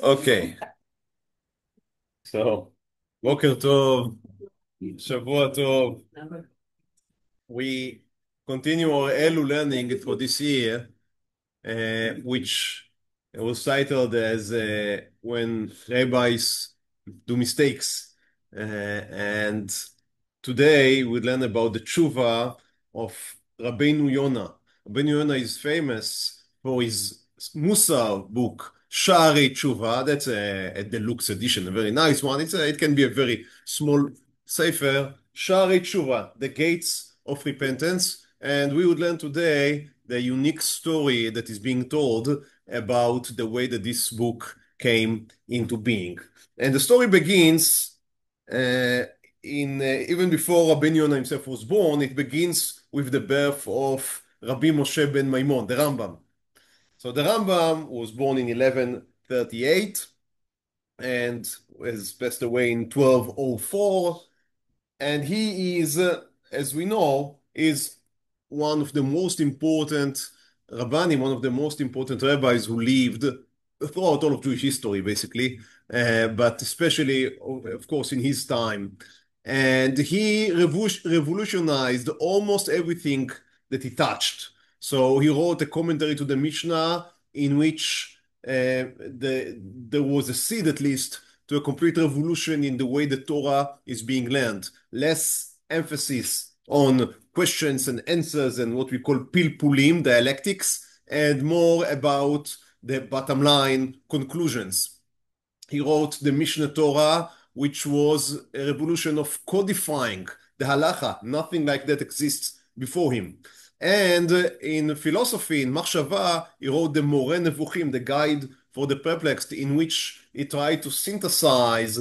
Okay, so בוקר טוב, שבוע טוב. We continue our ELU learning for this year, which was titled as When Rabbis Do Mistakes. And today we learn about the tshuva of Rabbeinu Yonah. Rabbeinu Yonah is famous for his Musar book, Sha'arei Tshuva. That's a deluxe edition, a very nice one. It can be a very small sefer, Sha'arei Tshuva, the gates of repentance. And we would learn today the unique story that is being told about the way that this book came into being. And the story begins even before Rabbeinu Yonah himself was born. It begins with the birth of Rabbi Moshe ben Maimon, the Rambam. So the Rambam was born in 1138 and has passed away in 1204. And he is, as we know, is one of the most important Rabbanim, one of the most important rabbis who lived throughout all of Jewish history, basically, but especially, of course, in his time. And he revolutionized almost everything that he touched. So he wrote a commentary to the Mishnah in which there was a seed, at least, to a complete revolution in the way the Torah is being learned. Less emphasis on questions and answers and what we call pilpulim, dialectics, and more about the bottom line conclusions. He wrote the Mishnah Torah, which was a revolution of codifying the halacha. Nothing like that exists before him. And in philosophy, in Machshava, he wrote the Moreh Nevuchim, the guide for the perplexed, in which he tried to synthesize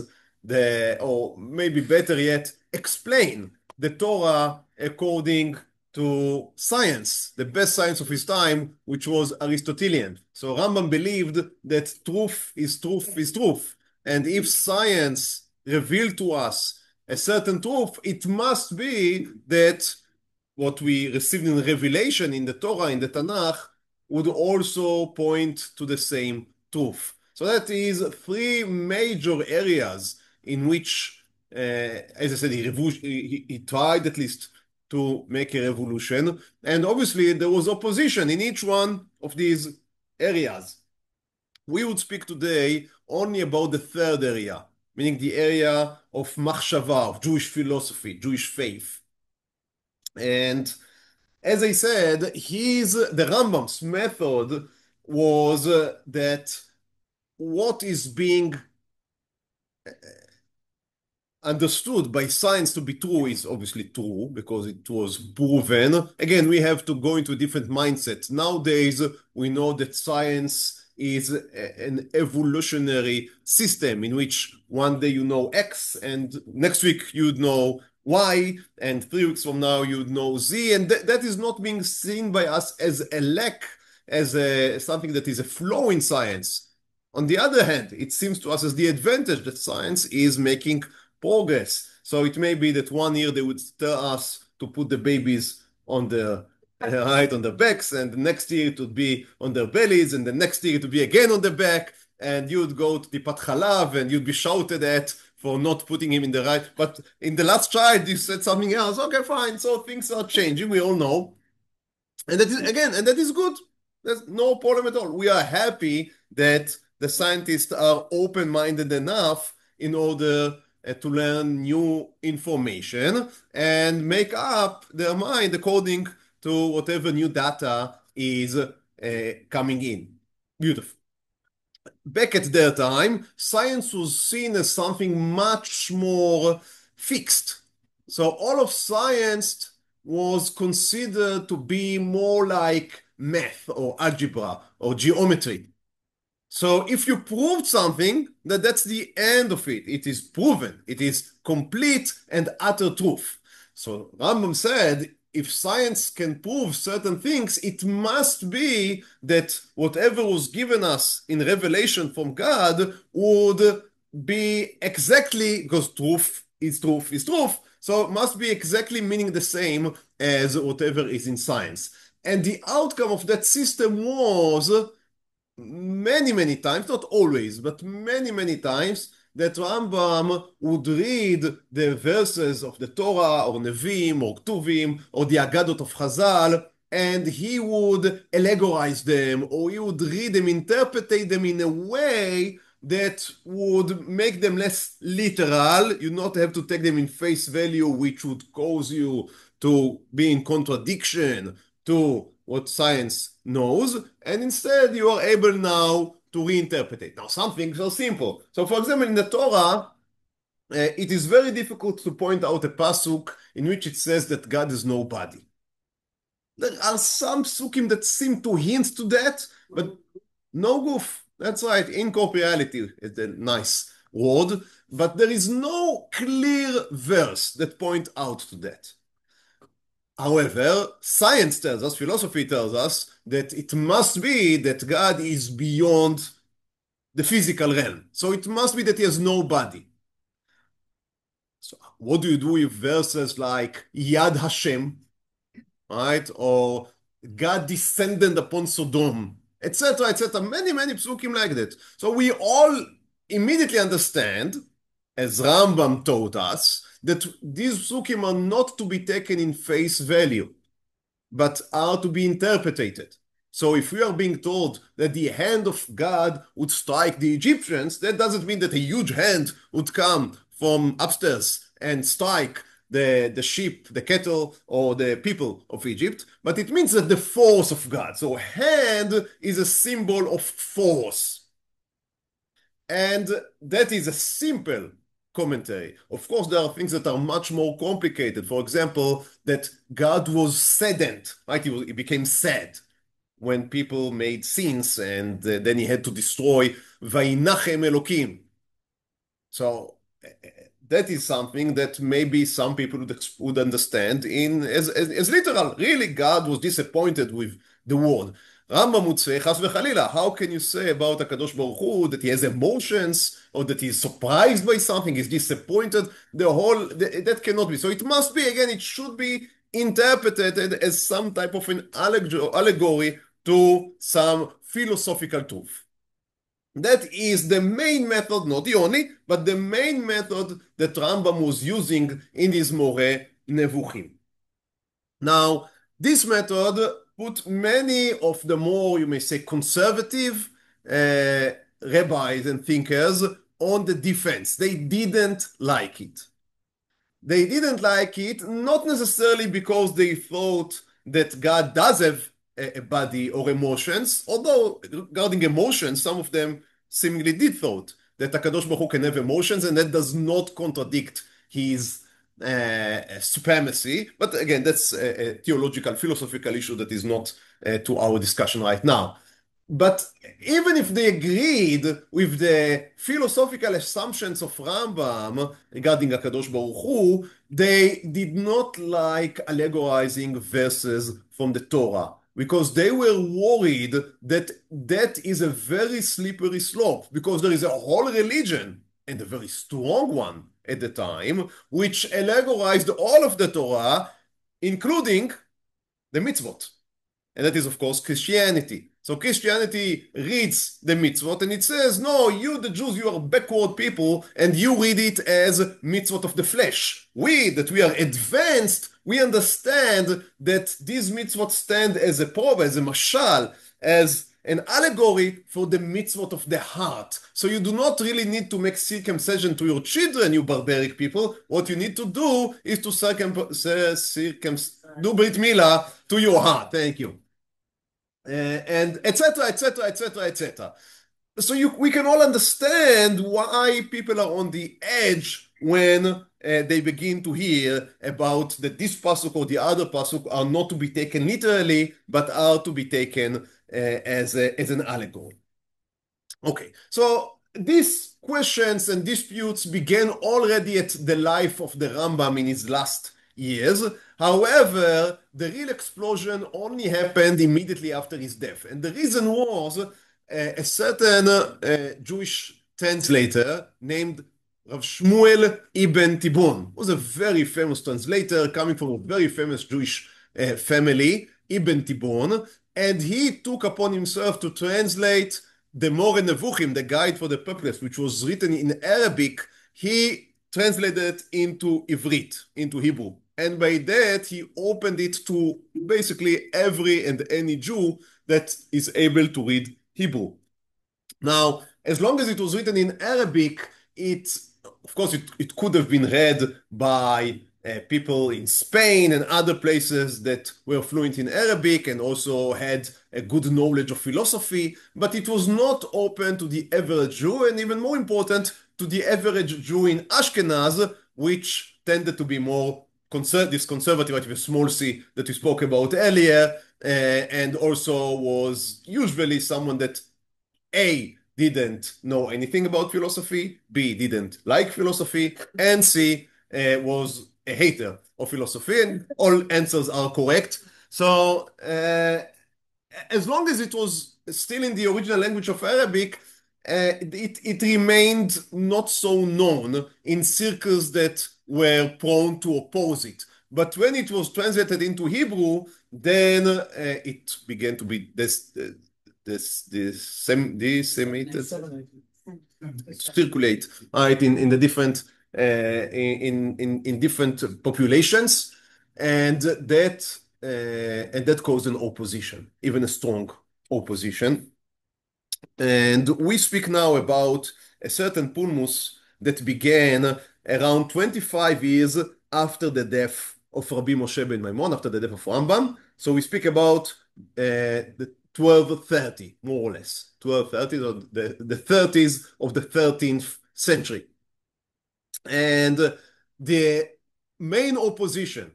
or maybe better yet, explain the Torah according to science, the best science of his time, which was Aristotelian. So Rambam believed that truth is truth is truth. And if science revealed to us a certain truth, it must be that what we received in revelation in the Torah, in the Tanakh, would also point to the same truth. So that is three major areas in which, as I said, he tried at least to make a revolution. And obviously there was opposition in each one of these areas. We would speak today only about the third area, meaning the area of machshava, of Jewish philosophy, Jewish faith. And as I said, the Rambam's method was that what is being understood by science to be true is obviously true because it was proven. Again, we have to go into a different mindset. Nowadays, we know that science is an evolutionary system in which one day you know X and next week you'd know Y, and 3 weeks from now you'd know Z, and that is not being seen by us as a lack, as something that is a flaw in science. On the other hand, it seems to us as the advantage that science is making progress. So it may be that 1 year they would tell us to put the babies on the right on their backs, and the next year it would be on their bellies, and the next year it would be again on the back, and you'd go to the Tipat Chalav and you'd be shouted at for not putting him in the right. But in the last child, you said something else. Okay, fine. So things are changing. We all know. And that is, again, and that is good. There's no problem at all. We are happy that the scientists are open-minded enough in order to learn new information and make up their mind according to whatever new data is coming in. Beautiful. Back at their time, science was seen as something much more fixed. So all of science was considered to be more like math or algebra or geometry. So if you proved something, that's the end of it. It is proven. It is complete and utter truth. So Rambam said, if science can prove certain things, it must be that whatever was given us in revelation from God would be exactly, because truth is truth is truth, so it must be exactly meaning the same as whatever is in science. And the outcome of that system was many times, not always, but many times, that Rambam would read the verses of the Torah or Nevim or Ktuvim or the Agadot of Chazal, and he would allegorize them, or he would read them, interpret them in a way that would make them less literal. You not have to take them in face value, which would cause you to be in contradiction to what science knows, and instead you are able now to reinterpret it. Now, some things are simple. So, for example, in the Torah, it is very difficult to point out a pasuk in which it says that God is nobody. There are some psukim that seem to hint to that, but no goof. That's right, incorporeality is a nice word, but there is no clear verse that point out to that. However, science tells us, philosophy tells us, that it must be that God is beyond the physical realm. So it must be that he has no body. So what do you do with verses like Yad Hashem, right? Or God descended upon Sodom, etc., etc. Many psukim like that. So we all immediately understand, as Rambam taught us, that these psukim are not to be taken in face value, but are to be interpreted. So if we are being told that the hand of God would strike the Egyptians, that doesn't mean that a huge hand would come from upstairs and strike the sheep, the cattle, or the people of Egypt, but it means that the force of God. So hand is a symbol of force. And that is a simple commentary. Of course, there are things that are much more complicated. For example, that God was saddened, right? He became sad when people made sins, and then he had to destroy Vaynachem Elokim. So that is something that maybe some people would understand as literal. Really, God was disappointed with the world. Rambam would say, chas v'chalila, how can you say about HaKadosh Baruch Hu that he has emotions, or that he's surprised by something, he's disappointed? That cannot be. So it must be, again, it should be interpreted as some type of an allegory to some philosophical truth. That is the main method, not the only, but the main method that Rambam was using in his Moreh Nevuchim. Now, this method put many of the more, you may say, conservative rabbis and thinkers on the defense. They didn't like it. They didn't like it, not necessarily because they thought that God does have a body or emotions, although regarding emotions, some of them seemingly did thought that HaKadosh Baruch Hu can have emotions, and that does not contradict his supremacy. But again, that's a theological, philosophical issue that is not to our discussion right now. But even if they agreed with the philosophical assumptions of Rambam regarding HaKadosh Baruch Hu, they did not like allegorizing verses from the Torah, because they were worried that that is a very slippery slope, because there is a whole religion, and a very strong one at the time, which allegorized all of the Torah, including the mitzvot. And that is, of course, Christianity. So Christianity reads the mitzvot and it says, no, you, the Jews, you are backward people, and you read it as mitzvot of the flesh. We, that we are advanced, we understand that these mitzvot stand as a probe, as a mashal, as an allegory for the mitzvot of the heart. So you do not really need to make circumcision to your children, you barbaric people. What you need to do is to do Brit Milah to your heart. Thank you. And etc., etc., etc., etc. So we can all understand why people are on the edge when they begin to hear about that this pasuk or the other pasuk are not to be taken literally, but are to be taken as an allegory. Okay, so these questions and disputes began already at the life of the Rambam in his last years. However, the real explosion only happened immediately after his death. And the reason was a certain Jewish translator named Rav Shmuel Ibn Tibon, who was a very famous translator coming from a very famous Jewish family, Ibn Tibon, and he took upon himself to translate the More Nevuchim, the Guide for the Populace, which was written in Arabic, he translated into Ivrit, into Hebrew. And by that, he opened it to basically every and any Jew that is able to read Hebrew. Now, as long as it was written in Arabic, of course, it could have been read by people in Spain and other places that were fluent in Arabic and also had a good knowledge of philosophy, but it was not open to the average Jew, and even more important, to the average Jew in Ashkenaz, which tended to be more this conservative, with a small c that we spoke about earlier, and also was usually someone that A, didn't know anything about philosophy, B, didn't like philosophy, and C, was a hater of philosophy, and all answers are correct. So as long as it was still in the original language of Arabic, it remained not so known in circles that were prone to oppose it. But when it was translated into Hebrew, then it began to be circulate, right, in the different in different populations, and that caused an opposition, even a strong opposition. And we speak now about a certain pulmus that began around 25 years after the death of Rabbi Moshe ben Maimon, after the death of Rambam. So we speak about the 1230, more or less. 1230, or the 30s of the 13th century. And the main opposition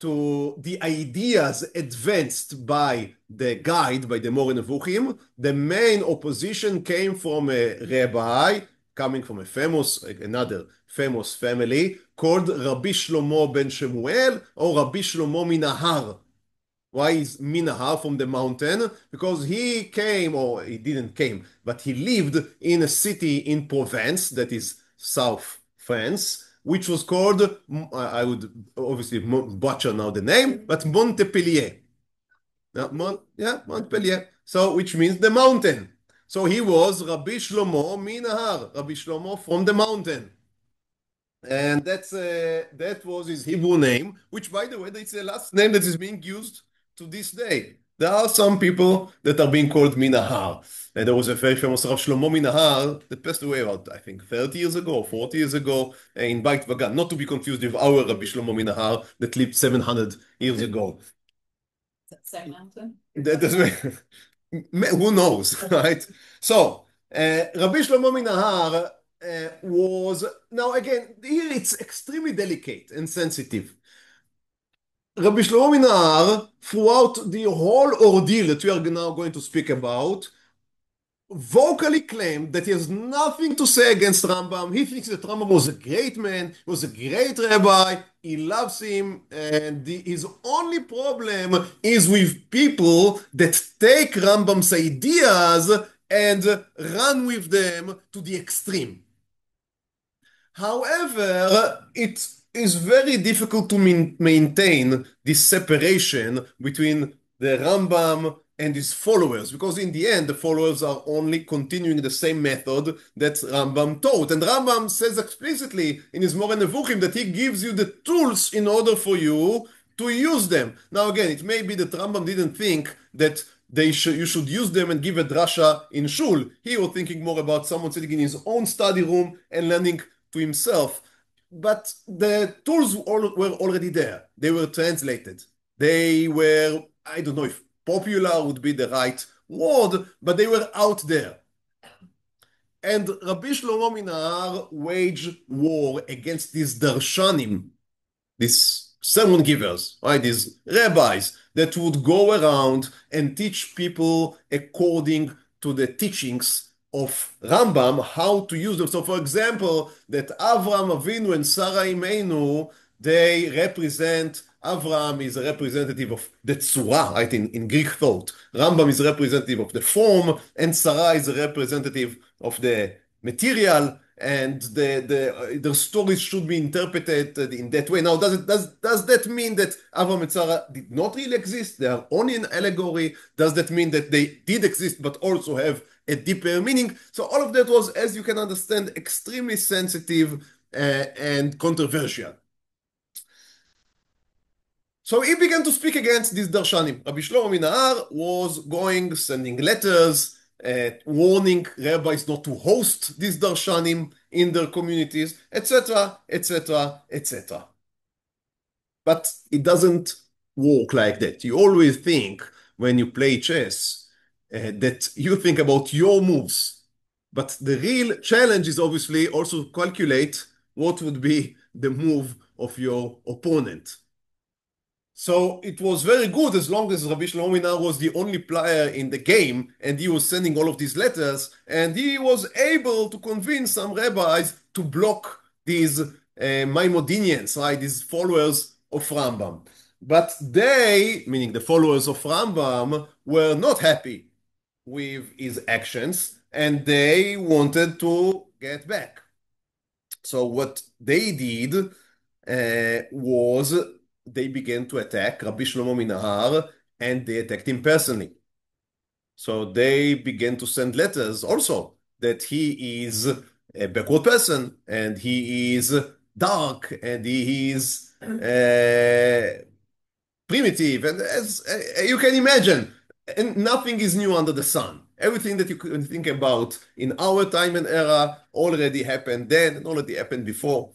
to the ideas advanced by the guide, by the More Nevuchim, the main opposition came from a rabbi coming from another famous family called Rabbi Shlomo ben Shemuel, or Rabbi Shlomo Minahar. Why is Minahar, from the mountain? Because he came, or he didn't came, but he lived in a city in Provence, that is South France, which was called, I would obviously butcher now the name, but Montpellier. Montpellier. So, which means the mountain. So he was Rabbi Shlomo Minahar, Rabbi Shlomo from the mountain. And that was his Hebrew name, which, by the way, it's the last name that is being used to this day. There are some people that are being called Minahar. And there was a very famous Rav Shlomo Minahar that passed away about, I think, 30 years ago, 40 years ago, in Beit Vagan, not to be confused with our Rabbi Shlomo Minahar that lived 700 years ago. Same mountain? Who knows, right? So, Rabbi Shlomo Minahar was, now again, here it's extremely delicate and sensitive. Rabbi Shlomo Minahar, throughout the whole ordeal that we are now going to speak about, vocally claimed that he has nothing to say against Rambam. He thinks that Rambam was a great man, he was a great rabbi, he loves him, and his only problem is with people that take Rambam's ideas and run with them to the extreme. However, it is very difficult to maintain this separation between the Rambam and his followers, because in the end the followers are only continuing the same method that Rambam taught. And Rambam says explicitly in his More Nevuchim that he gives you the tools in order for you to use them. Now again, it may be that Rambam didn't think that you should use them and give a drasha in shul. He was thinking more about someone sitting in his own study room and learning to himself. But the tools were already there. They were translated. They were, I don't know if popular would be the right word, but they were out there. And Rabbi Shlomo Minahar waged war against these darshanim, these sermon givers, right? These rabbis that would go around and teach people according to the teachings of Rambam how to use them. So, for example, that Avraham Avinu and Sarah Haynu, they represent, Avraham is a representative of the tzura, right, in Greek thought. Rambam is a representative of the form, and Sarah is a representative of the material, and the stories should be interpreted in that way. Now, does that mean that Avraham and Sarah did not really exist? They are only an allegory? Does that mean that they did exist but also have a deeper meaning. So all of that was, as you can understand, extremely sensitive and controversial. So he began to speak against these darshanim. Rabbi Shlomo Minahar was going, sending letters, warning rabbis not to host these darshanim in their communities, etc., etc., etc. But it doesn't work like that. You always think when you play chess that you think about your moves. But the real challenge is obviously also to calculate what would be the move of your opponent. So it was very good as long as Rabbi Shlomo Minahar was the only player in the game and he was sending all of these letters and he was able to convince some rabbis to block these Maimonideans, right, these followers of Rambam. But they, meaning the followers of Rambam, were not happy with his actions and they wanted to get back. So what they did was they began to attack Rabbi Shlomo Minahar and they attacked him personally. So they began to send letters also that he is a backward person and he is dark and he is primitive. And as you can imagine, and nothing is new under the sun. Everything that you can think about in our time and era already happened then and already happened before.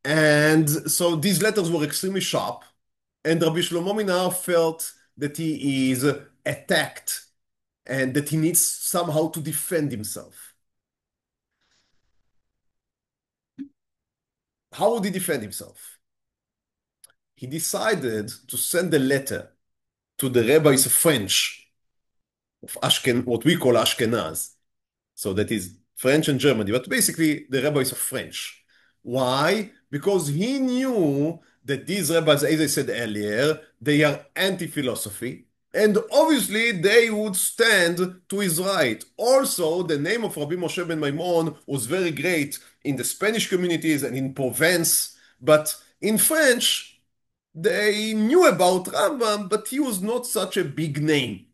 And so these letters were extremely sharp, and Rabbi Shlomo Minahar felt that he is attacked and that he needs somehow to defend himself. How would he defend himself? He decided to send a letter to the rabbis of French, of what we call Ashkenaz. So that is French and Germany, but basically the rabbis of French. Why? Because he knew that these rabbis, as I said earlier, they are anti-philosophy, and obviously they would stand to his right. Also, the name of Rabbi Moshe ben Maimon was very great in the Spanish communities and in Provence, but in French, they knew about Rambam, but he was not such a big name.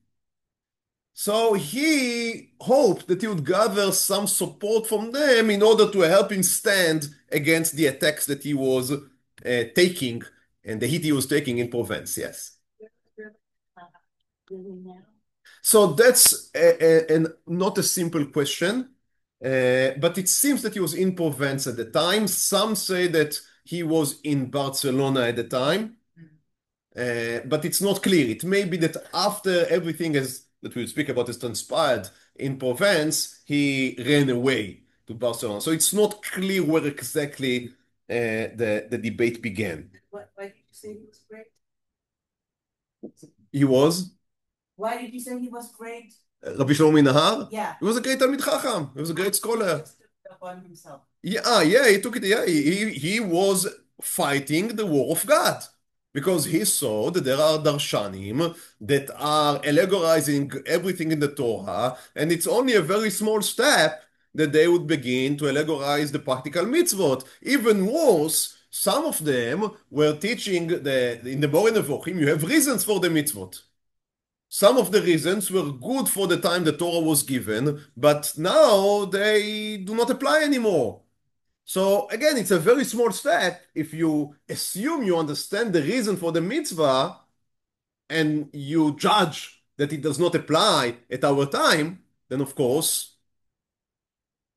So he hoped that he would gather some support from them in order to help him stand against the attacks that he was taking and the hit he was taking in Provence. Yes. So that's not a simple question, but it seems that he was in Provence at the time. Some say that he was in Barcelona at the time, but it's not clear. It may be that after everything that we'll speak about is transpired in Provence, he ran away to Barcelona. So it's not clear where exactly the debate began. Why did you say he was great? He was? Why did you say he was great? Rabbi Shlomo Minahar? Yeah. He was a great Talmid Chacham. He was a great scholar. Just took it upon himself. Yeah, he took it. Yeah, he was fighting the war of God because he saw that there are darshanim that are allegorizing everything in the Torah, and it's only a very small step that they would begin to allegorize the practical mitzvot. Even worse, some of them were teaching in the Bor Nevochim, you have reasons for the mitzvot. Some of the reasons were good for the time the Torah was given, but now they do not apply anymore. So again, it's a very small step. If you assume you understand the reason for the mitzvah and you judge that it does not apply at our time, then of course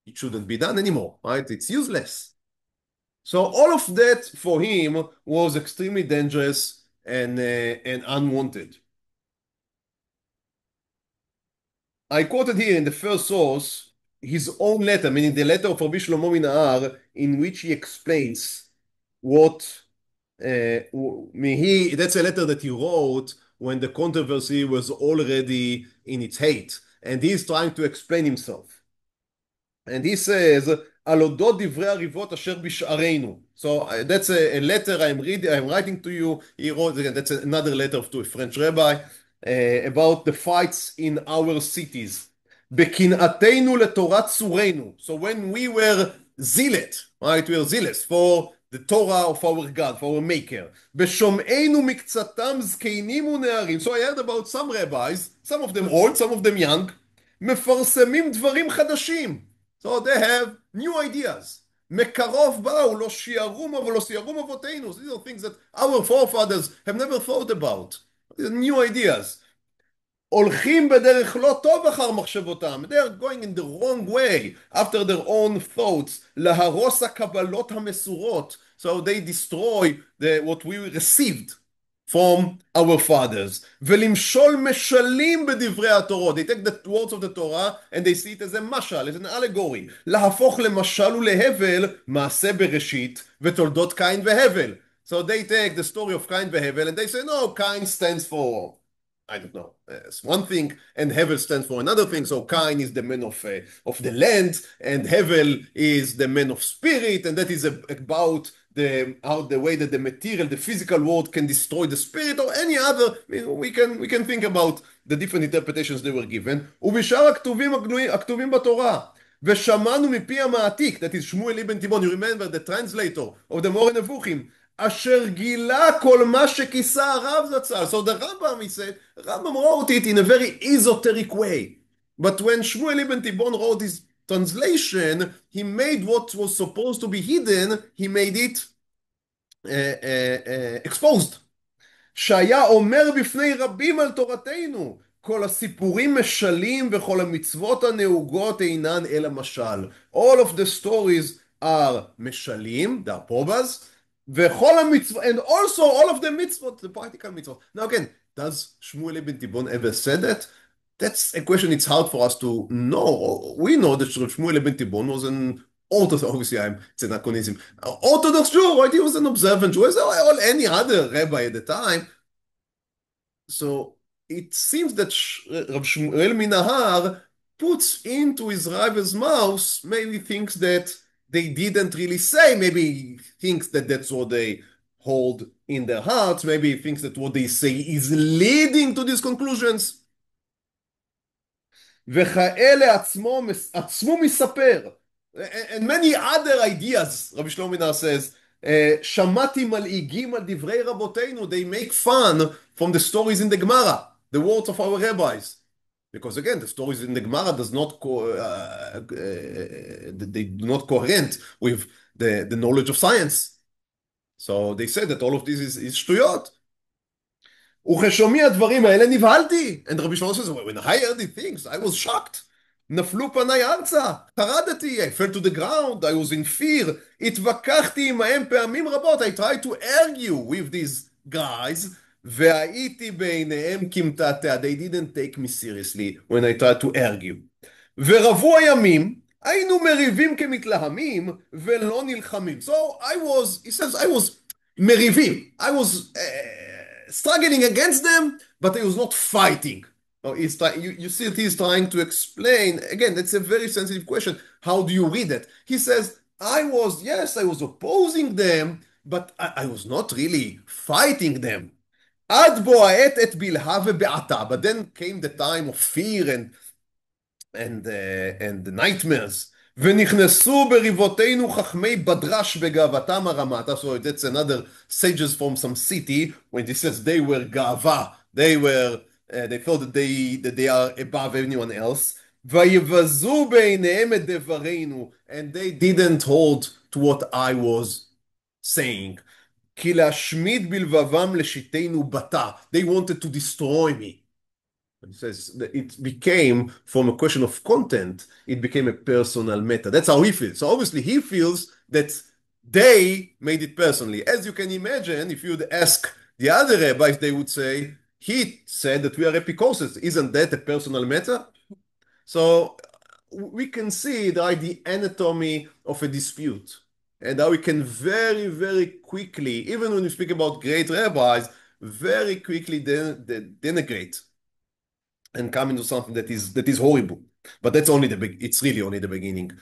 it shouldn't be done anymore, right? It's useless. So all of that for him was extremely dangerous and unwanted. I quoted here in the first source his own letter, meaning the letter of Rabbi Shlomo Minahar, in which he explains what that's a letter that he wrote when the controversy was already in its height, and he's trying to explain himself. And he says, על אודות דברי הריבות אשר בשערינו. So that's a letter I'm writing to you. He wrote, that's another letter to a French rabbi about the fights in our cities. בכמתעתנו לתורת צורנו. So when we were zealot, right, we were zealous for the Torah of our God, for our Maker. בשומענו מקצתם זקנים ונערים. So I heard about some rabbis, some of them old, some of them young, מפרסמים דברים חדשים. So they have new ideas. מקרוב באו, לא שיערום ולא שיערום אבותינו. These are things that our forefathers have never thought about. These are new ideas. הולכים בדרך לא טוב אחר מחשבותם. They are going in the wrong way after their own thoughts. להרוס הקבלות המסורות. So they destroy what we received from our fathers. ולמשול משלים בדברי התורות. They take the words of the Torah and they see it as a משל, as an allegory. להפוך למשל ולהבל מעשה בראשית ותולדות קין והבל. So they take the story of Cain והבל and they say, no, Cain stands for, I don't know, it's one thing, and Hevel stands for another thing. So Cain is the man of the land, and Hevel is the man of spirit, and that is about the way that the material, the physical world can destroy the spirit, or any other. We can think about the different interpretations they were given. ובשאר הכתובים בתורה. ושמענו מפי המעתיק, that is שמואל אבן תיבון, you remember the translator of the מורה נבוכים, אשר גילה כל מה שכיסה הרב זצ"ל. So the Rambam, he said, Rambam wrote it in a very esoteric way. But when Shmuel ibn Tibon wrote his translation, he made what was supposed to be hidden, he made it exposed. שהיה אומר בפני רבים על תורתנו, כל הסיפורים משלים וכל המצוות הנהוגות אינן אלא משל. All of the stories are משלים, they are probas, וכל המצוות, and also all of the mitzvot, the practical mitzvot. Now again, does Shmuel ibn Tibon ever say that? That's a question it's hard for us to know. We know that Shmuel ibn Tibon was an Orthodox, obviously it's anachronism, Orthodox Jew, right? He was an observant Jew, as all any other rabbi at the time. So it seems that Rav Shmuel Minahar puts into his rival's mouth, maybe thinks that they didn't really say, maybe he thinks that that's what they hold in their hearts, maybe he thinks that what they say is leading to these conclusions. וכאלה עצמו מספר. And many other ideas, Rabbi Shlomo Minahar says, שמעתי מלעיגים על דברי רבותינו, they make fun from the stories in the Gemara, the words of our rabbis. Because again, the stories in the Gemara does not they do not coherent with the knowledge of science. So they say that all of this is שטויות. וכשמעי הדברים האלה נבהלתי. And Rabbi Shlomo says, when I heard these things, I was shocked. נפלו פניי ארצה, חרדתי, I fell to the ground, I was in fear, התווכחתי עמהם פעמים רבות, I tried to argue with these guys, והייתי בעיניהם כמתעתע, they didn't take me seriously when I tried to argue. ורבו הימים, היינו מריבים כמתלהמים, ולא נלחמים. So I was, he says, I was מריבים, I was struggling against them, but I was not fighting. You see that he's trying to explain, again, that's a very sensitive question. How do you read it? He says, I was opposing them, but I was not really fighting them. עד בוא העת את בלהה ובעתה. But then came the time of fear and the nightmares. ונכנסו בריבותינו חכמי בדרש בגאותם הרמתה. So that's another sages from some city when he says they were גאווה. They thought that they are above anyone else. ויבזו בעיניהם את דברינו, and they didn't hold to what I was saying. כי להשמיד בלבבם לשיטנו בתה. They wanted to destroy me. He says that it became, from a question of content, it became a personal matter. That's how he feels. So obviously he feels that they made it personally. As you can imagine, if you'd ask the other rabbis, they would say, he said that we are epicurses. Isn't that a personal matter? So we can see the anatomy of a dispute and how we can very, very quickly, even when we speak about great rabbis, very quickly denigrate and come into something that is horrible. But that's it's really only the beginning.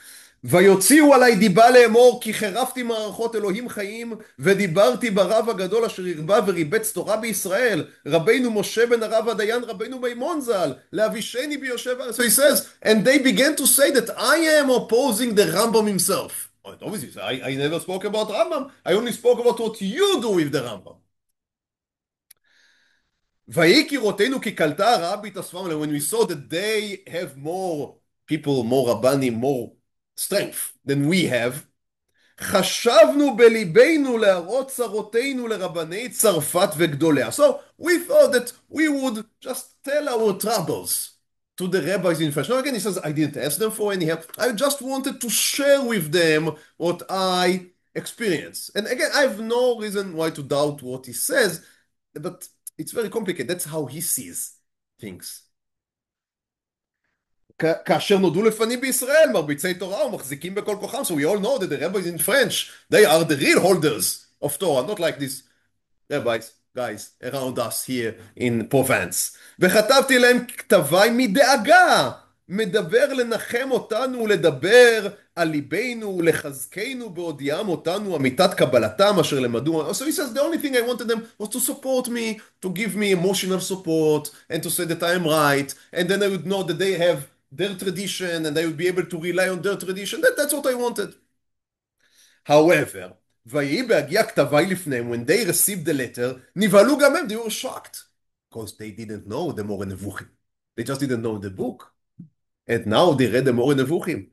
ויוציאו עליי דיבה לאמור כי חרפתי מערכות אלוהים חיים ודיברתי ברב הגדול אשר הרבה וריבץ תורה בישראל רבינו משה בן הרב הדיין רבינו מימון ז"ל להבישני ביושב הארץ. So he says, and they began to say that I am opposing the Rambam himself. Obviously, I never spoke about Rambam. I only spoke about what you do with the Rambam. ויהי כראותנו כי קלטה הרעה בהתאספם, when we saw that they have more people, more רבנים, more strength than we have, חשבנו בליבנו להראות צרותינו לרבני צרפת וגדוליה. So we thought that we would just tell our troubles to the rabbis in French. Now again, he says, I didn't ask them for any help. I just wanted to share with them what I experienced. And again, I have no reason why to doubt what he says, but it's very complicated. That's how he sees things. כאשר נודעו לפנים בישראל מרביצי תורה ומחזיקים בכל כוחם, so we all know that the rabbis in French, they are the real holders of Torah, not like these rabbis, guys, around us here in Provence. וכתבתי להם כתבי מדאגה, מדבר לנחם אותנו ולדבר על ליבנו ולחזקנו בהודיעם אותנו אמיתת קבלתם אשר למדו. So he says the only thing I wanted them was to support me, to give me emotional support and to say that I am right, and then I would know that they have their tradition and I would be able to rely on their tradition. That's what I wanted. However, ויהי בהגיע כתבי לפניהם, when they received the letter, נבהלו גם הם, they were shocked, because they didn't know the מורה נבוכים. They just didn't know the book. And now they read the מורה נבוכים.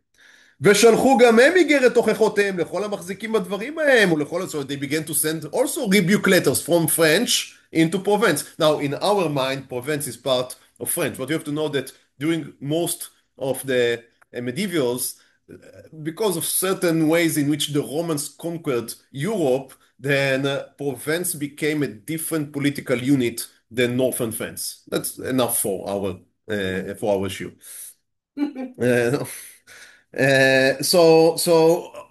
ושלחו גם הם איגרת תוכחותיהם לכל המחזיקים בדברים ההם, ולכל... So they began to send also rebuke letters from French into Provence. Now, in our mind, Provence is part of French, but you have to know that during most of the medievals, because of certain ways in which the Romans conquered Europe, then Provence became a different political unit than northern France. That's enough for our issue. So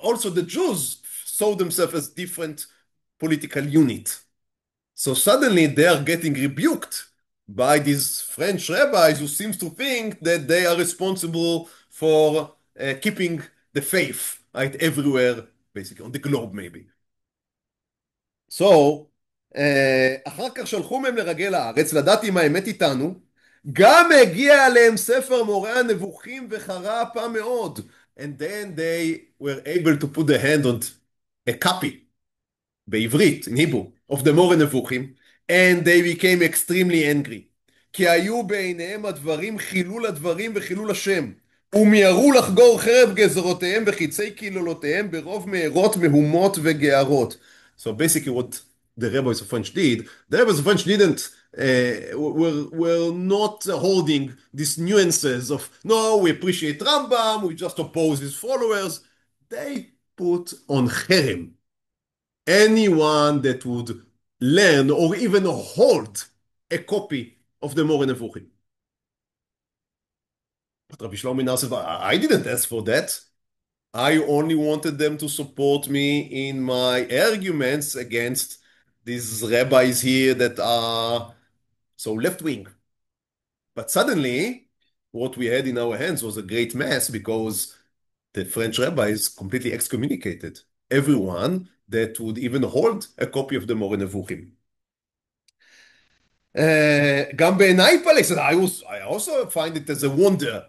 also the Jews saw themselves as different political unit. So suddenly they are getting rebuked by these French rabbis who seems to think that they are responsible for keeping the faith, right, everywhere, basically, on the globe maybe. So, אחר כך שלחו מהם לרגל הארץ, לדעת אם האמת איתנו, גם הגיע עליהם ספר מורה הנבוכים וחרפה מאוד. And then they were able to put their hand on a copy, בעברית, in Hebrew, of the מורה נבוכים, and they became extremely angry. כי היו בעיניהם הדברים חילול הדברים וחילול השם. ומיהרו לחגור חרב גזרותיהם וחיצי קללותיהם ברוב מהרות מהומות וגערות. So basically what the rabbis of French did, the rabbis of French didn't, were not holding these nuances of, no, we appreciate Rambam, we just oppose his followers. They put on cherem anyone that would learn or even hold a copy of the Moreh Nevuchim. But Rabbi Shlomo said, I didn't ask for that. I only wanted them to support me in my arguments against these rabbis here that are so left-wing. But suddenly, what we had in our hands was a great mess because the French rabbis completely excommunicated everyone that would even hold a copy of the Moreh Nevuchim. גם בעיניי פלא, I also find it as a wonder.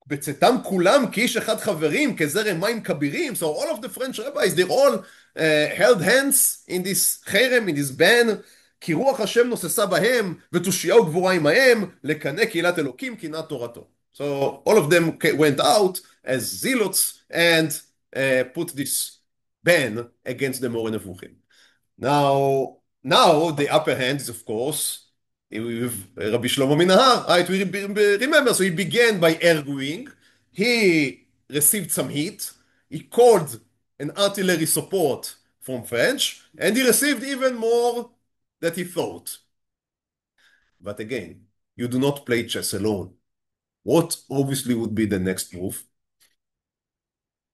בצאתם כולם כאיש אחד חברים, כזרם מים כבירים. So all of the French rabbis, they all held hands in this חרם, in this ban, כי רוח השם נוססה בהם, ותושיעה וגבורה עמהם, לקנא קהילת אלוקים, קנאת תורתו. So all of them went out as zealots and put this ban against the Moreh Nevuchim. Now the upper hand is, of course, with Rabbi Shlomo Minahar, right? We remember, so he began by arguing. He received some heat. He called an artillery support from French, and he received even more than he thought. But again, you do not play chess alone. What obviously would be the next move?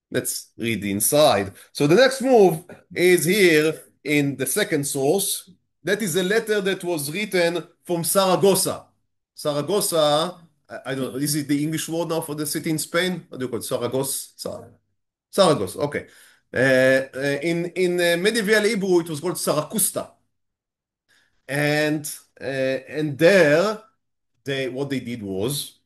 Let's read the inside. So the next move is here in the second source. That is a letter that was written from Saragossa. Saragossa, I don't know, is it the English word now for the city in Spain? What do you call it? Saragossa? Saragossa, okay. In medieval Hebrew, it was called Sarakusta. And there, what they did was,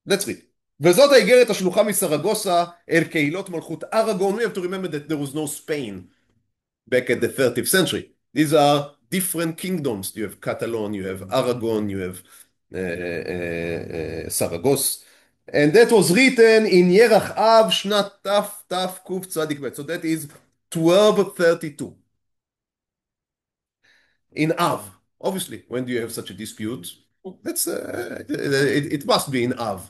let's read. וזאת האגרת השלוחה מסרגוסה אל קהילות מלכות ארגון. We have to remember that there was no Spain back at the 30th century. These are different kingdoms. You have Catalan, you have Aragon, you have Saragossa. And that was written in Yerach Av, Shnat Taf Taf Kuf Tzadik Bet. So that is 1232. In Av. Obviously, when do you have such a dispute? It must be in Av.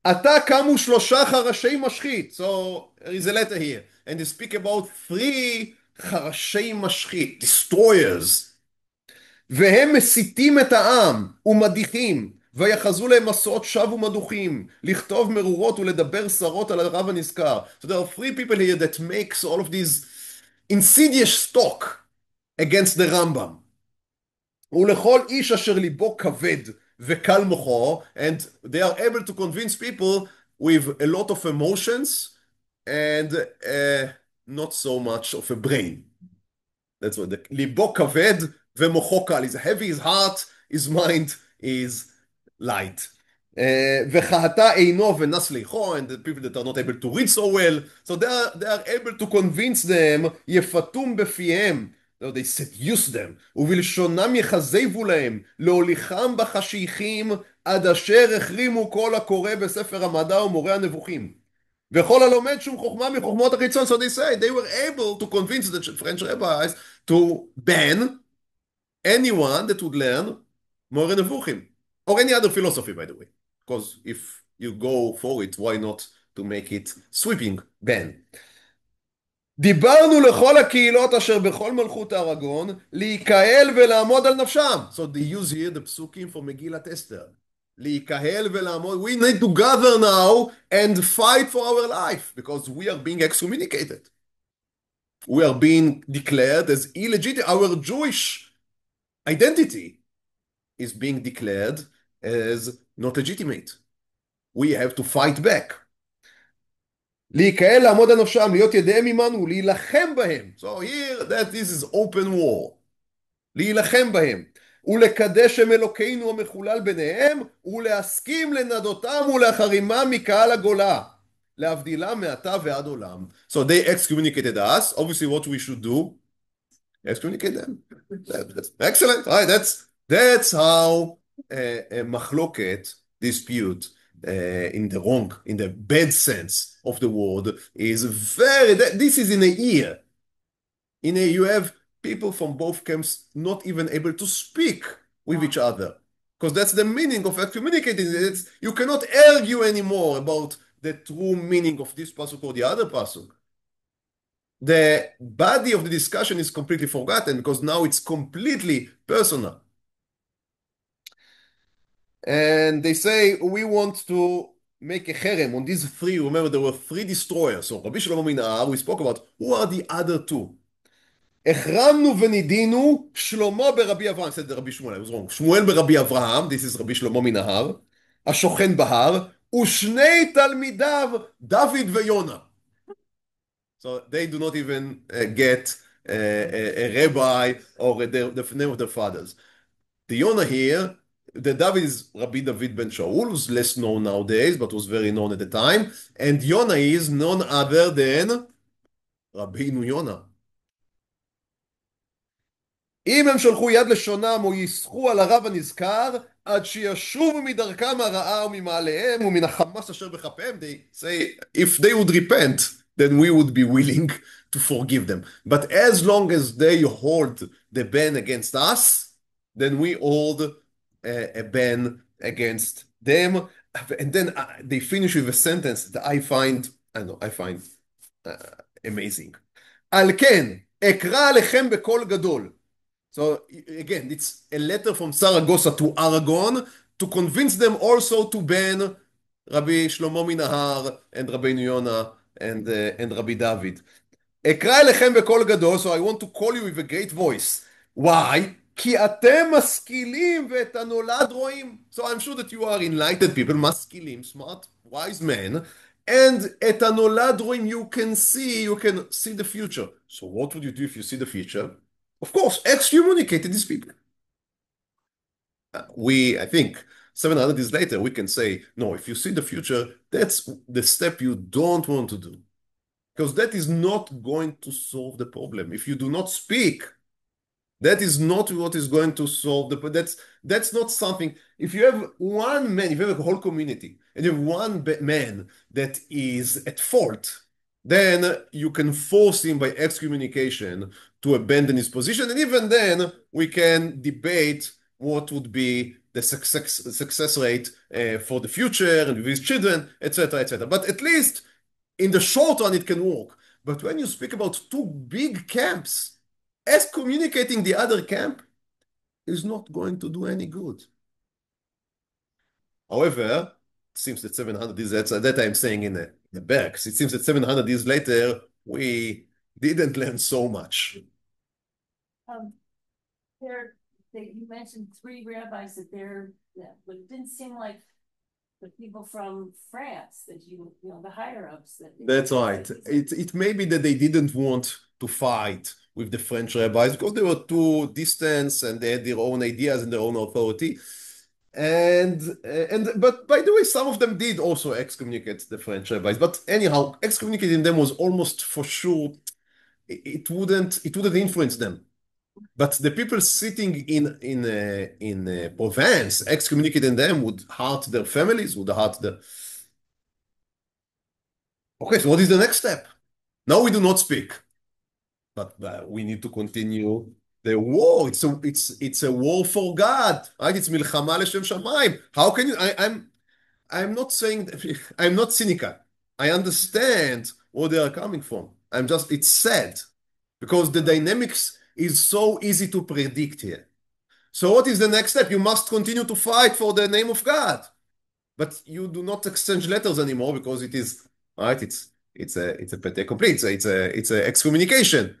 עתה קמו שלושה חרשי משחית. So there is a letter here. And they speak about 3 חרשי משחית, destroyers. והם מסיתים את העם ומדיחים, ויחזו להם מסעות שווא ומדוחים, לכתוב מרורות ולדבר שרות על הרב הנזכר. So there are 3 people here that makes all of these insidious talk against the Rambam. ולכל איש אשר ליבו כבד וקל מוחו, and they are able to convince people with a lot of emotions and not so much of a brain. That's what ליבו כבד ומוחו קל. He's heavy, his heart, his mind is light. וכמתעתע היינו ונפלו, and the people that are not able to read so well, so they are able to convince them, יפתום בפיהם, so they seduce them, ובלשונם יחזבו להם, להוליכם בחשיכים, עד אשר החרימו כל הקורא בספר המדע ומורה הנבוכים. וכל הלומד שום חוכמה מחוכמות החיצון. So they say they were able to convince the French rabbis to ban anyone that would learn more nevuchim, or any other philosophy, by the way, because if you go for it, why not to make it sweeping ban? דיברנו לכל הקהילות אשר בכל מלכות הארגון להיקהל ולעמוד על נפשם. So they use here the psukim for Megillat Esther. להיקהל ולעמוד. We need to gather now and fight for our life because we are being excommunicated. We are being declared as illegitimate. Our Jewish identity is being declared as not legitimate. We have to fight back. להיקהל לעמוד על נפשם, להיות ידיהם עמנו, להילחם בהם. So here, this is open war. להילחם בהם. ולקדש שם אלוקינו המחולל ביניהם, ולהסכים לנדותם ולהחרימם מקהל הגולה. להבדילם מעתה ועד עולם. So they excommunicated us. Obviously what we should do, excommunicate them. That's excellent. All right, that's how מחלוקת, dispute, in the bad sense of the word is very, this is in a year. You have people from both camps not even able to speak with each other. Because that's the meaning of excommunicating. You cannot argue anymore about the true meaning of this pasuk or the other pasuk. The body of the discussion is completely forgotten because now it's completely personal. And they say, we want to make a cherem on these 3. Remember, there were 3 destroyers. So Rabbi Shlomo מן, we spoke about who are the other 2. החרמנו ונידינו שלמה ברבי אברהם. I said רבי שמואל, I was wrong. שמואל ברבי אברהם, this is רבי שלמה מן ההר, השוכן בהר, ושני תלמידיו, דוד ויונה. So they do not even get a rabbi or the name of their fathers. The Yonah here, the David is Rabbi David ben Shaul, who's less known nowadays, but was very known at the time. And Yonah is none other than Rabbeinu Yonah. אם הם שלחו יד לשונם או יסחו על הרב הנזכר, עד שישובו מדרכם הרעה וממעליהם ומן החמאס אשר בכפיהם, they say, if they would repent, then we would be willing to forgive them. But as long as they hold the ban against us, then we hold a ban against them. And then they finish with a sentence that I find amazing. על כן, אקרא עליכם בקול גדול. So again, it's a letter from Saragossa to Aragon to convince them also to ban Rabbi Shlomo מן ההר and Rabbeinu Yonah and Rabbi David. אקרא אליכם בקול גדול, so I want to call you with a great voice. Why? כי אתם משכילים ואת הנולד רואים. So I'm sure that you are enlightened people, משכילים, smart, wise men, and את הנולד רואים, you can see the future. So what would you do if you see the future? Of course, excommunicated these people. I think, 700 years later, we can say, no, if you see the future, that's the step you don't want to do. Because that is not going to solve the problem. If you do not speak, That is not what is going to solve the. That's not something. If you have one man, if you have a whole community, and you have one man that is at fault, then you can force him by excommunication to abandon his position, and even then we can debate what would be the success rate for the future and with his children, etc., etc. But at least in the short run, it can work. But when you speak about two big camps, excommunicating the other camp is not going to do any good. However, it seems that 700 years, that I'm saying in the backs, it seems that 700 years later, we didn't learn so much. You mentioned 3 rabbis but it didn't seem like the people from France that the higher ups. That's right. It may be that they didn't want to fight with the French rabbis because they were too distant and they had their own ideas and their own authority. But by the way, some of them did also excommunicate the French rabbis. But anyhow, excommunicating them was almost for sure it wouldn't influence them. But the people sitting in Provence, excommunicating them would hurt their families, would hurt the. Okay, so what is the next step? Now we do not speak, but we need to continue the war. It's a war for God, right? It's נלחמה לשם שמיים. How can you? I'm not saying I'm not cynical. I understand where they are coming from. It's sad because the dynamics is so easy to predict here. So what is the next step? You must continue to fight for the name of God, but you do not exchange letters anymore because it is right. It's a fait accompli. It's a excommunication.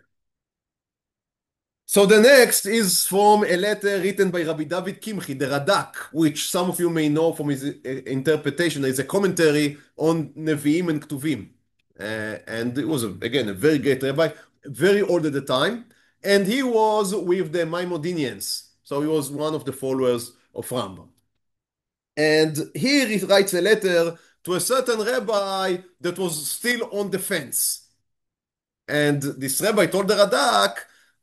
So the next is from a letter written by Rabbi David Kimchi, the Radak, which some of you may know from his interpretation as a commentary on Nevi'im and Ketuvim. And it was, again, a very great rabbi, very old at the time. And he was with the Maimonideans. So he was one of the followers of Rambam. And here he writes a letter to a certain rabbi that was still on the fence. And this rabbi told the Radak,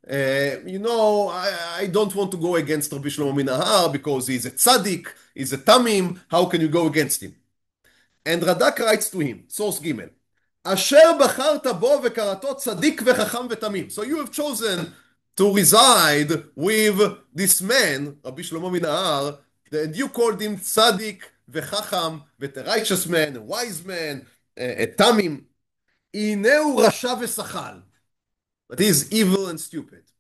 I don't want to go against Rabbi Shlomo min Nahar because he's a tzaddik, he's a tamim, how can you go against him? And Radak writes to him, source Gimel, אשר בחרת בו וקראתו צדיק וחכם ותמים. So you have chosen to reside with this man, Rabbi Shlomo min Nahar, and you called him tzaddik וחכם, a righteous man, a wise man, a tamim. הנה הוא רשע ושחל. But he is evil and stupid.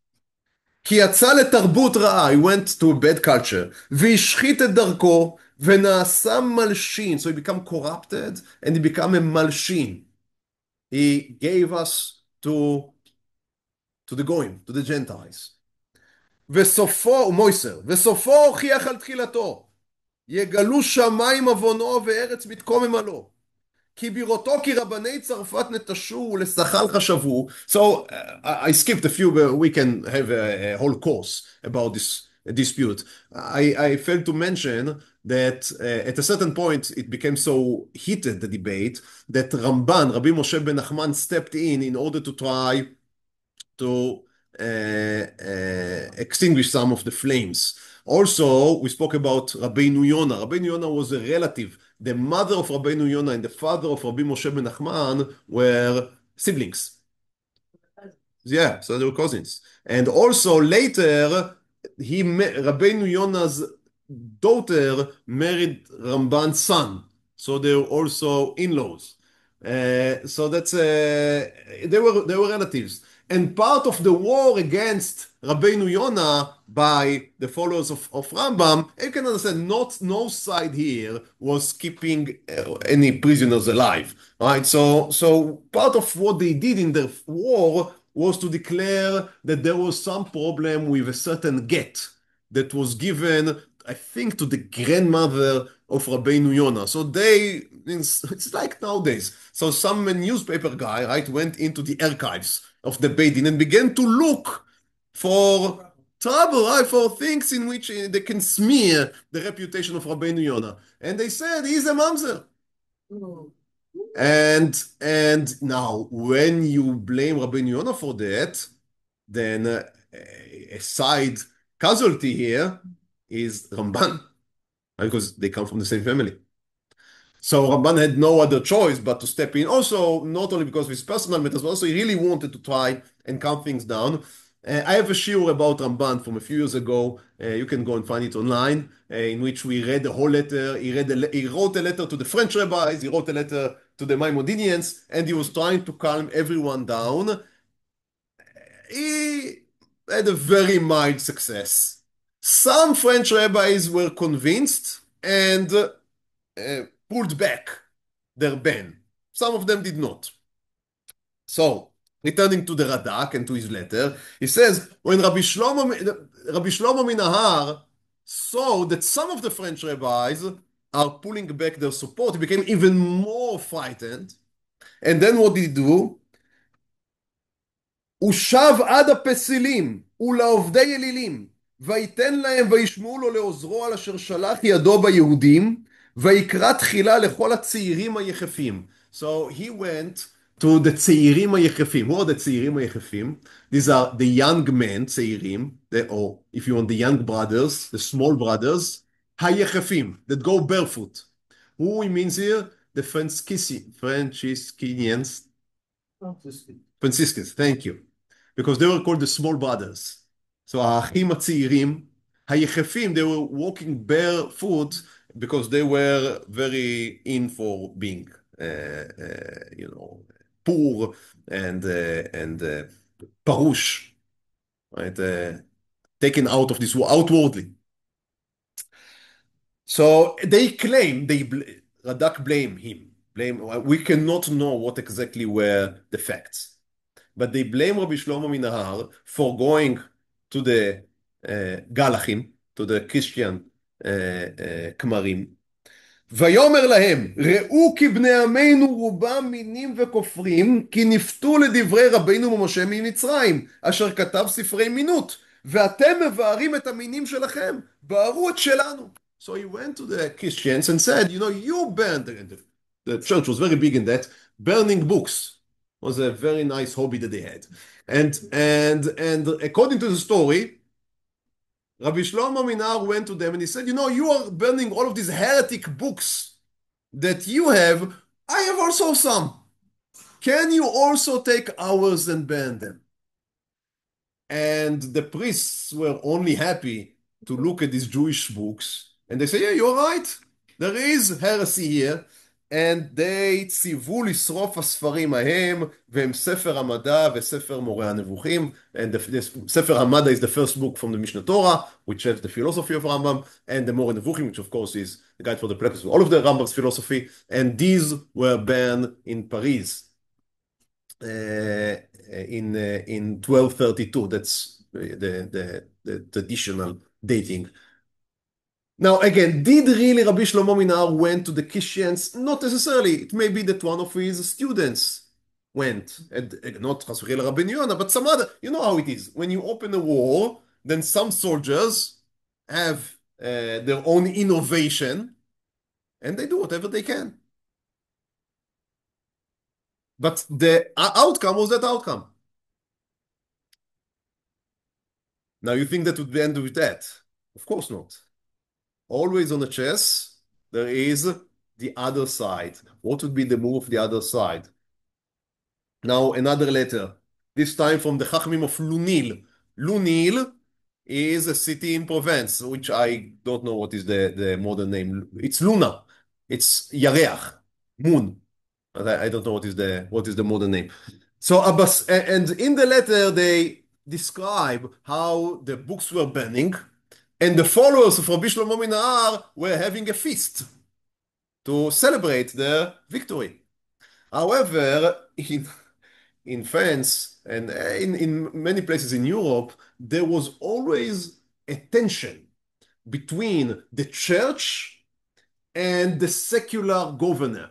כי יצא לתרבות רעה, he went to a bad culture, והשחית את דרכו, ונעשה מלשין. So he became corrupted, and he became a מלשין. He gave us to the goyim, to the Gentiles. וסופו, מויסר, וסופו הוכיח על תחילתו. יגלו שמיים עוונו וארץ מתקומם עלו. כי בראותו כי רבני צרפת נטשו ולשכל חשבו. So I skipped a few, but we can have a whole course about this dispute. I failed to mention that at a certain point it became so heated, the debate, that Ramban, Rabbi Moshe ben Nachman, stepped in order to try to extinguish some of the flames. Also, we spoke about Rabbeinu Yonah. Rabbeinu Yonah was a relative. The mother of Rabbeinu Yonah and the father of Rabbi Moshe ben Nachman were siblings. Yeah, so they were cousins. And also later, Rabbeinu Yonah's daughter married Ramban's son. So they were also in-laws. So that's they were relatives. And part of the war against Rabbeinu Yonah by the followers of Rambam, you can understand, no side here was keeping any prisoners alive, right? So part of what they did in the war was to declare that there was some problem with a certain get that was given, I think, to the grandmother of Rabbeinu Yonah. So it's like nowadays. So some newspaper guy, right, went into the archives of the Beit Din and began to look for trouble, right, for things in which they can smear the reputation of Rabbeinu Yonah. And they said, he's a mamzer. And now, when you blame Rabbeinu Yonah for that, then a side casualty here is Ramban, because they come from the same family. So Ramban had no other choice but to step in. Also, not only because of his personal matters, but also he really wanted to try and calm things down. I have a shiur about Ramban from a few years ago. You can go and find it online, in which we read the whole letter. He wrote a letter to the French rabbis. He wrote a letter to the Maimonideans, and he was trying to calm everyone down. He had a very mild success. Some French rabbis were convinced and pulled back their ban. Some of them did not. So, returning to the Radak and to his letter, he says, when Rabbi Shlomo Minahar saw that some of the French rabbis are pulling back their support, he became even more frightened. And then what did he do? הוא שב עד הפסילים ולעובדי אלילים, וייתן להם וישמעו לו לעוזרו על אשר שלח ידו ביהודים, ויקרא תחילה לכל הצעירים היחפים. So he went to the צעירים היחפים. Who are the צעירים היחפים? These are the young men, צעירים, or if you want the young brothers, the small brothers, היחפים, that go barefoot. Who he means here? The Franciscans. Franciscans, thank you. Because they were called the small brothers. So האחים הצעירים, היחפים, they were walking barefoot because they were very in for being, poor and parush, right? Taken out of this outwardly. So they claim, Radak blame him. We cannot know what exactly were the facts. But they blame Rabbi Shlomo Minahar for going to the Galachim, to the Christian כמרים, ויאמר להם, ראו כי בני עמנו רובם מינים וכופרים, כי נפתו לדברי רבינו ומשה ממצרים, אשר כתב ספרי מינות, ואתם מבארים את המינים שלכם, בארו את שלנו. So he went to the Christians and said, you burned, the church was very big in that, burning books was a very nice hobby that they had. And according to the story, Rabbi Shlomo Minahar went to them and he said, you are burning all of these heretic books that you have. I have also some. Can you also take ours and burn them? And the priests were only happy to look at these Jewish books. And they say, yeah, you're right. There is heresy here. And they ציוו לשרוף הספרים ההם, והם ספר המדע וספר מורה הנבוכים. And ספר המדע is the first book from the Mishnah Torah, which has the philosophy of Rambam, and the Mora Nevuchim, which of course is the guide for the practice of all of the Rambam's philosophy. And these were banned in Paris in 1232. That's the traditional dating. Now, again, did really Rabbi Shlomo Minahar went to the Christians? Not necessarily. It may be that one of his students went, and not Rabbeinu Yonah, but some other. You know how it is. When you open a war, then some soldiers have their own innovation, and they do whatever they can. But the outcome was that outcome. Now, you think that would end with that? Of course not. Always on a chess, there is the other side. What would be the move of the other side? Now, another letter, this time from the Chachmim of Lunil. Lunil is a city in Provence, which I don't know what is the modern name. It's Luna. It's Yareach, moon. I don't know what is the modern name. So, and in the letter, they describe how the books were burning, and the followers of Rabbi Shlomo Minahar were having a feast to celebrate their victory. However, in France and in many places in Europe, there was always a tension between the church and the secular governor.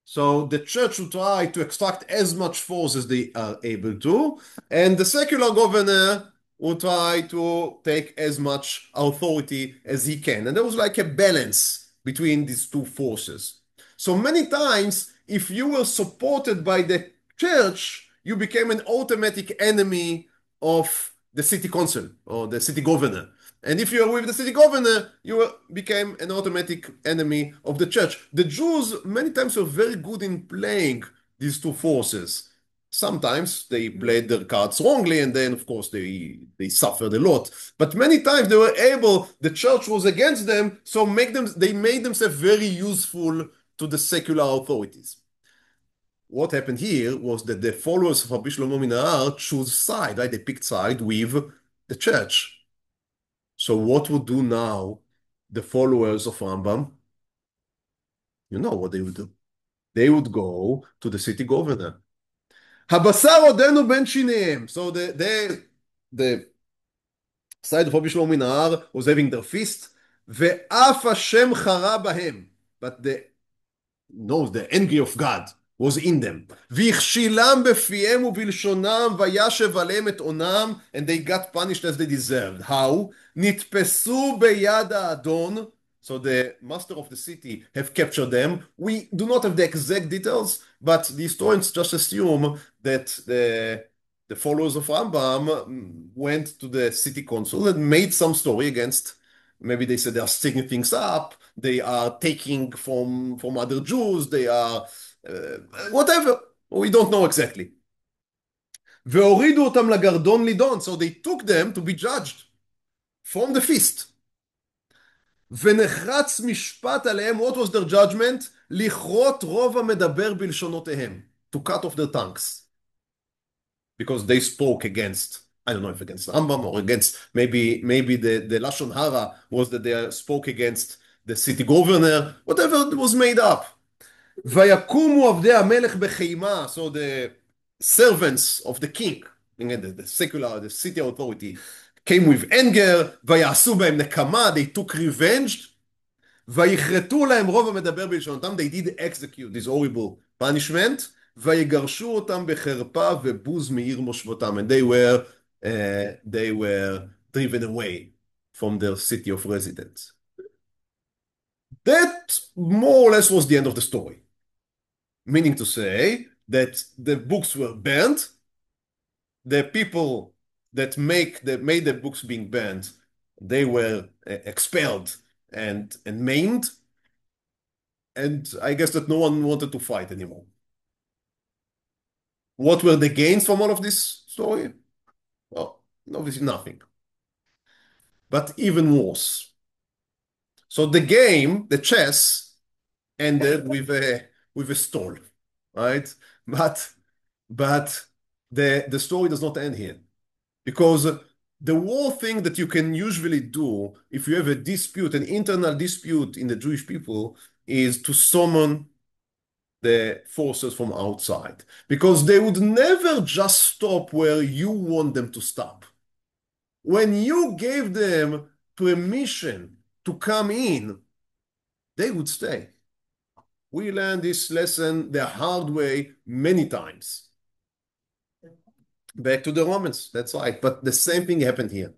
So the church would try to extract as much force as they are able to, and the secular governor will try to take as much authority as he can. And there was like a balance between these two forces. So many times, if you were supported by the church, you became an automatic enemy of the city council or the city governor. And if you are with the city governor, you became an automatic enemy of the church. The Jews many times were very good in playing these two forces. Sometimes they played their cards wrongly, and then of course they suffered a lot. But many times they were able, the church was against them, so they made themselves very useful to the secular authorities. What happened here was that the followers of Rabbi Shlomo Minahar chose side, right? They picked side with the church. So what would do now the followers of Rambam? You know what they would do. They would go to the city governor. הבשר עודנו בין שיניהם. So the side of Rabbi Shlomo Minahar was having their feast, ואף השם חרה בהם. But the anger of God was in them. והכשילם בפיהם ובלשונם וישב עליהם את עונם, and they got punished as they deserved. How? נתפסו ביד האדון. So the master of the city have captured them. We do not have the exact details, but the historians just assume that the followers of Rambam went to the city council and made some story against, maybe they said they are sticking things up, they are taking from other Jews, they are whatever, we don't know exactly. והורידו אותם לגרדון לידון, so they took them to be judged from the feast. ונחרץ משפט עליהם, what was their judgment? לכרות רוב המדבר בלשונותיהם, to cut off their tongues. Because they spoke against, I don't know if against Rambam or against, maybe the Lashon Hara was that they spoke against the city governor, whatever was made up. ויקומו עבדי המלך בחימה, so the servants of the king, the secular, the city authority, came with anger, ויעשו בהם נקמה, they took revenge, ויכרתו להם רוב המדבר בלשונותם, they did execute this horrible punishment, ויגרשו אותם בחרפה ובוז מעיר מושבותם, and they were driven away from their city of residence. That more or less was the end of the story. Meaning to say that the books were banned, the people that made the books being banned, they were expelled and maimed, and I guess that no one wanted to fight anymore. What were the gains from all of this story? Well, obviously nothing. But even worse. So the game, the chess, ended with a stall, right? But the story does not end here. Because the worst thing that you can usually do if you have a dispute, an internal dispute in the Jewish people, is to summon the forces from outside. Because they would never just stop where you want them to stop. When you gave them permission to come in, they would stay. We learned this lesson the hard way many times. Back to the Romans, that's right. But the same thing happened here.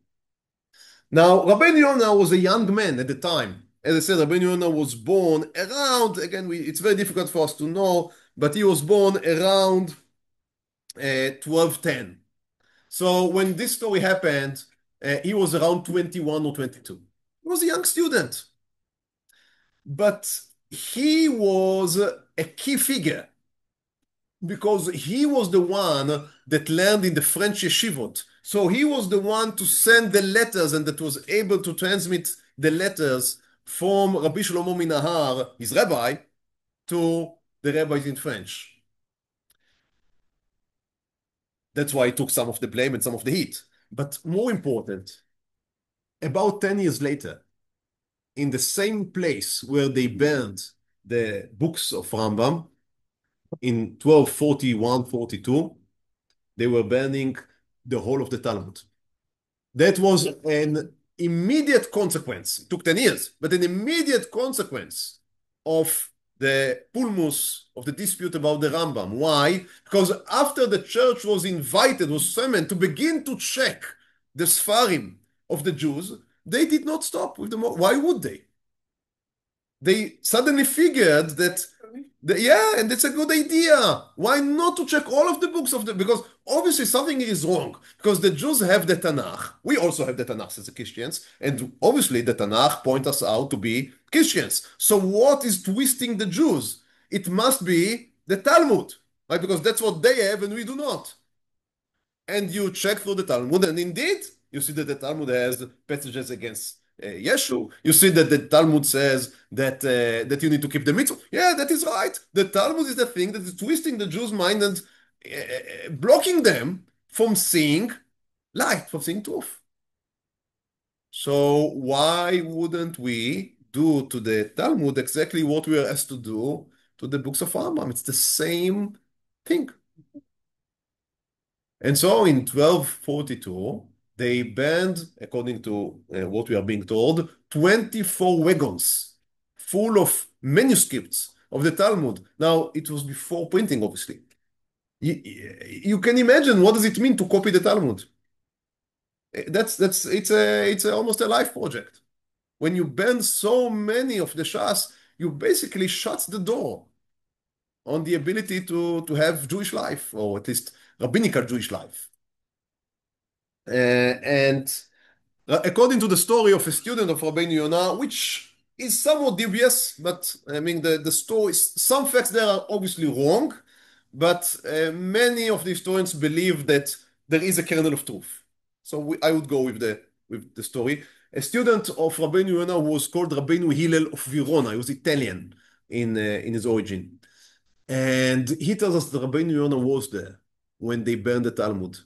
Now, Rabbeinu Yonah was a young man at the time. As I said, Rabbeinu Yonah was born around, again, it's very difficult for us to know, but he was born around 1210. So when this story happened, he was around 21 or 22. He was a young student. But he was a key figure because he was the one that learned in the French yeshivot. So he was the one to send the letters and that was able to transmit the letters from Rabbi Shlomo Minahar, his rabbi, to the rabbis in French. That's why he took some of the blame and some of the heat. But more important, about 10 years later, in the same place where they burned the books of Rambam, in 1241-42, they were burning the whole of the Talmud. That was an immediate consequence. It took 10 years, but an immediate consequence of the pulmus, of the dispute about the Rambam. Why? Because after the church was invited, was summoned to begin to check the Sfarim of the Jews, they did not stop with them. Why would they? They suddenly figured that Yeah, and it's a good idea. Why not to check all of the books of the, because obviously something is wrong. Because the Jews have the Tanakh. We also have the Tanakh as the Christians. And obviously the Tanakh point us out to be Christians. So what is twisting the Jews? It must be the Talmud, right? Because that's what they have and we do not. And you check through the Talmud, and indeed, you see that the Talmud has passages against Yeshu. You see that the Talmud says that you need to keep the mitzvah. Yeah, that is right. The Talmud is the thing that is twisting the Jews' mind and blocking them from seeing light, from seeing truth. So why wouldn't we do to the Talmud exactly what we are asked to do to the books of Rambam? It's the same thing. And so in 1242, they banned, according to what we are being told, 24 wagons full of manuscripts of the Talmud. Now, it was before printing, obviously. You can imagine what does it mean to copy the Talmud. It's almost a life project. When you ban so many of the Shas, you basically shut the door on the ability to have Jewish life, or at least rabbinical Jewish life. And according to the story of a student of Rabbeinu Yonah, which is somewhat dubious, but I mean the story, some facts there are obviously wrong, but many of the historians believe that there is a kernel of truth. So I would go with the story. A student of Rabbeinu Yonah was called Rabbeinu Hillel of Verona. He was Italian in his origin. And he tells us that Rabbeinu Yonah was there when they burned the Talmud.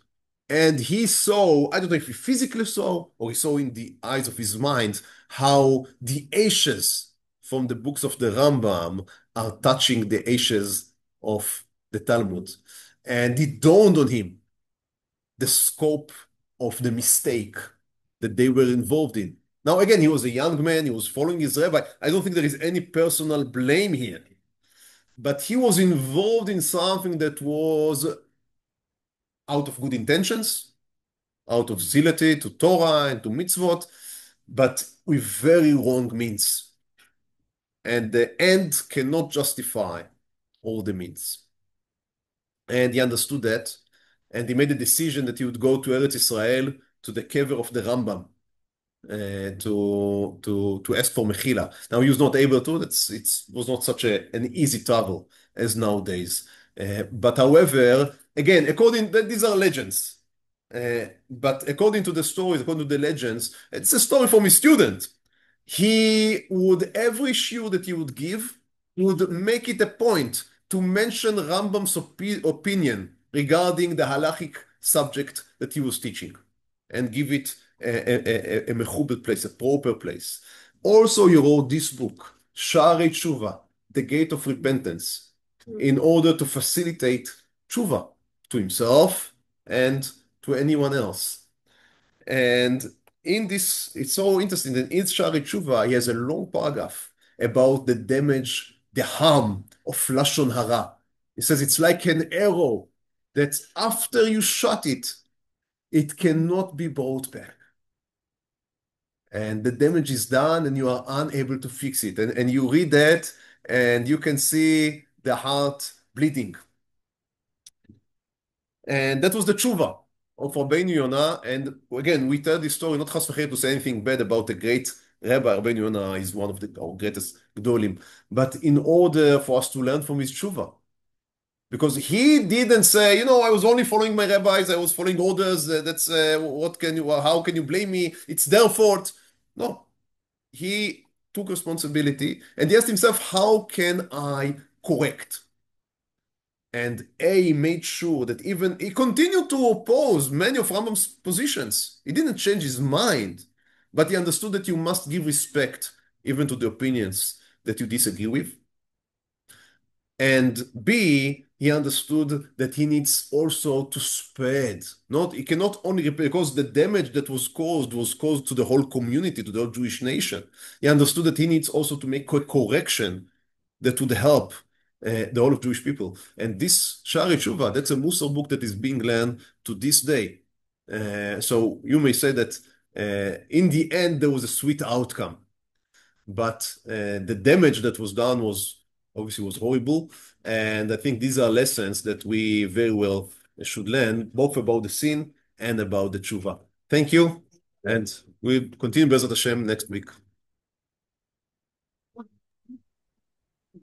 And he saw, I don't know if he physically saw or he saw in the eyes of his mind, how the ashes from the books of the Rambam are touching the ashes of the Talmud. And it dawned on him the scope of the mistake that they were involved in. Now, again, he was a young man, he was following his rabbi. I don't think there is any personal blame here. But he was involved in something that was out of good intentions, out of zealotry to Torah and to mitzvot, but with very wrong means. And the end cannot justify all the means. And he understood that, and he made a decision that he would go to Eretz Israel, to the kever of the Rambam, to ask for mechila. Now he was not able to. It was not such an easy travel as nowadays. But however, again, these are legends. But according to the stories, according to the legends, it's a story from a student. He would, every shiur that he would give, he would make it a point to mention Rambam's opinion regarding the halachic subject that he was teaching, and give it a mechubed place, a proper place. Also, he wrote this book, Sha'arei Tshuva, The Gate of Repentance, in order to facilitate tshuva to himself and to anyone else. And in this, it's so interesting that in Sha'arei Tshuva, he has a long paragraph about the damage, the harm of Lashon Hara. He says it's like an arrow that after you shot it, it cannot be brought back. And the damage is done and you are unable to fix it. And you read that and you can see the heart bleeding. And that was the tshuva of Rabbeinu Yonah. And again, we tell this story, not chas v'chelek to say anything bad about the great rabbi. Rabbeinu Yonah is one of our greatest gdolim. But in order for us to learn from his tshuva, because he didn't say, I was only following my rabbis, I was following orders, how can you blame me? It's their fault. No. He took responsibility and he asked himself, how can I correct? And he made sure that even he continued to oppose many of Rambam's positions. He didn't change his mind, but he understood that you must give respect even to the opinions that you disagree with. And B, he understood that he needs also to spread. He cannot only, because the damage that was caused to the whole community, to the whole Jewish nation. He understood that he needs also to make a correction that would help the whole of Jewish people. And this Sha'arei Tshuva, that's a Musar book that is being learned to this day. So you may say that in the end, there was a sweet outcome. But the damage that was done was obviously was horrible. And I think these are lessons that we very well should learn, both about the sin and about the tshuva. Thank you, and we'll continue B'ezrat Hashem next week.